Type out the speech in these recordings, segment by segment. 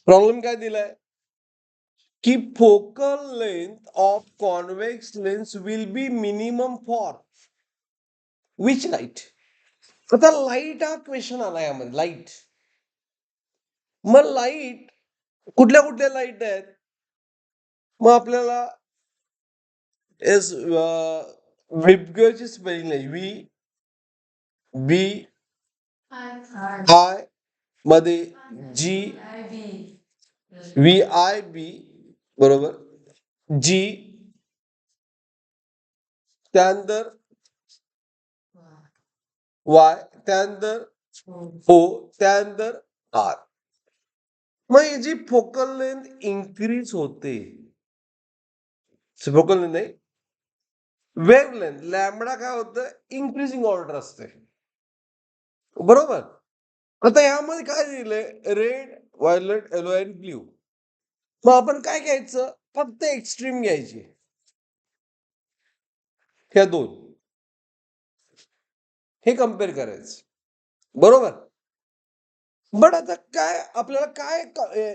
Problem काय दिलाय की focal length of convex lens will be minimum for which light. आता लाईट हा क्वेश्चन आला यामध्ये. लाईट, मग लाईट कुठल्या कुठल्या लाईट आहेत? मग आपल्याला विबग्योची स्पेलिंग आहे व्ही बी आय मध्ये जी व्ही आय बी बरोबर जी, त्यानंतर वाय, त्यानंतर ओ, त्यानंतर आर. मग ही जी फोकल लेंथ इन्क्रीज होते, फोकल लेंथ नाही, वेव्ह लेंथ लॅमडा काय होतं, इन्क्रीजिंग ऑर्डर असते बरोबर. आता यामध्ये काय दिलंय, red, violet, yellow and blue. मग आपण काय घ्यायचं, फक्त एक्स्ट्रीम घ्यायची, ह्या दोन, हे कम्पेअर करायचं बरोबर. बट आता काय आपल्याला काय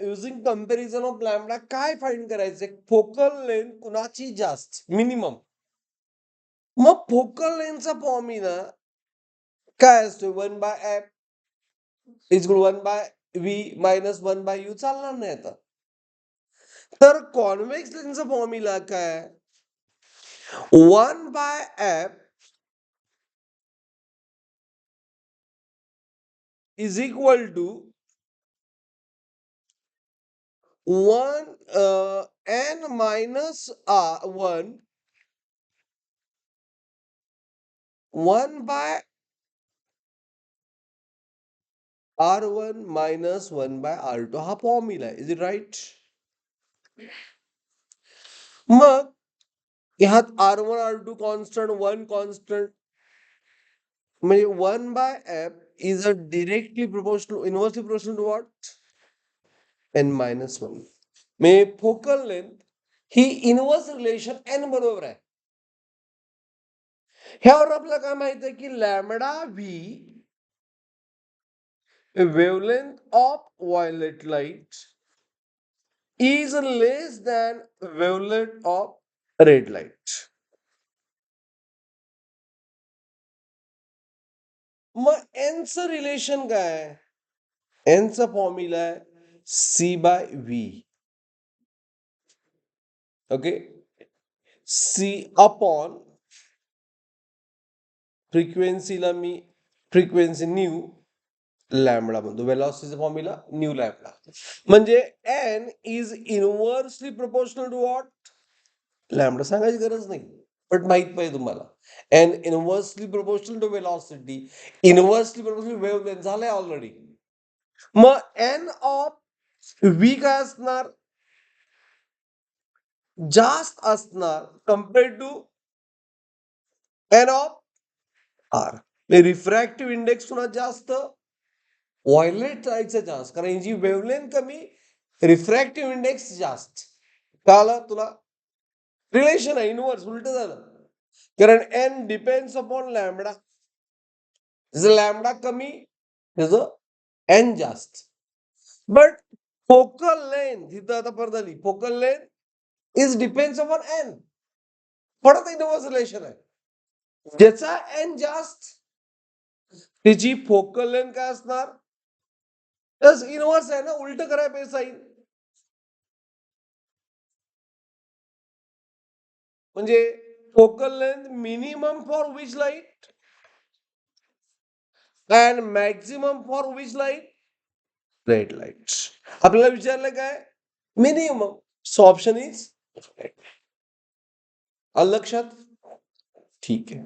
युजिंग कम्पॅरिझन ऑफ लॅमडा काय फाइंड करायचंय, फोकल लेंथ कुणाची जास्त मिनिमम. मग फोकल लेंथचा फॉर्म्युला काय असतो, 1/f is 1/v minus 1/u. चालणार नाही आता. तर कॉन्व्हेक्स लेन्सचा फॉर्म्युला काय, 1/f is equal to 1 n minus 1 1/r1 minus 1/r2. हा फॉर्म्युला आहे. Is it right? मग ह्यात r1 r2 कॉन्स्टंट, 1 कॉन्स्टंट, म्हणजे 1/f is a directly proportional, inversely proportional to what, n minus 1. म्हणजे फोकल लेंथ ही inverse relation n बरोबर आहे. ह्यावर आपल्याला काय माहित आहे की lambda V wavelength of violet light is less than wavelength of red light. मग n चं रिलेशन काय आहे, n चा फॉर्म्युला आहे c/v. ओके, c अपॉन फ्रिक्वेन्सीला मी फ्रिक्वेन्सी न्यू लॅमडा म्हणतो, वेलॉसिटीचा फॉर्म्युला न्यू लॅमडा. म्हणजे n is inversely proportional to what, lambda सांगायची गरज नाही बट माहित पाहिजे तुम्हाला. n inversely proportional to velocity, inversely proportional wavelength झालंय ऑलरेडी. मग n ऑफ v काय असणार, जास्त असणार compared to n of r. Refractive index पुन्हा जास्त, व्हायलेट लाईटचं जास्त, कारण जी वेव्हलेंथ कमी, रिफ्रॅक्टिव्ह इंडेक्स जास्त. कळालं तुला, रिलेशन आहे इनव्हर्स, उलट झालं. कारण n डिपेंड्स अपॉन लॅमडा, जर लॅमडा कमी त्याचं n जास्त. बट फोकल लेंथ इथं आता परत आली, focal length is depends upon n, परत इनव्हर्स रिलेशन आहे. ज्याचा n जास्त त्याची फोकल लेंथ काय असणार, प्लस इनव्हर्स आहे ना, उलट करायला पाहिजे साईन. म्हणजे focal length minimum for which light and maximum for which light, red light. आपल्याला विचारलं काय, मिनिमम. सो ऑप्शन इज, लक्षात, ठीक आहे.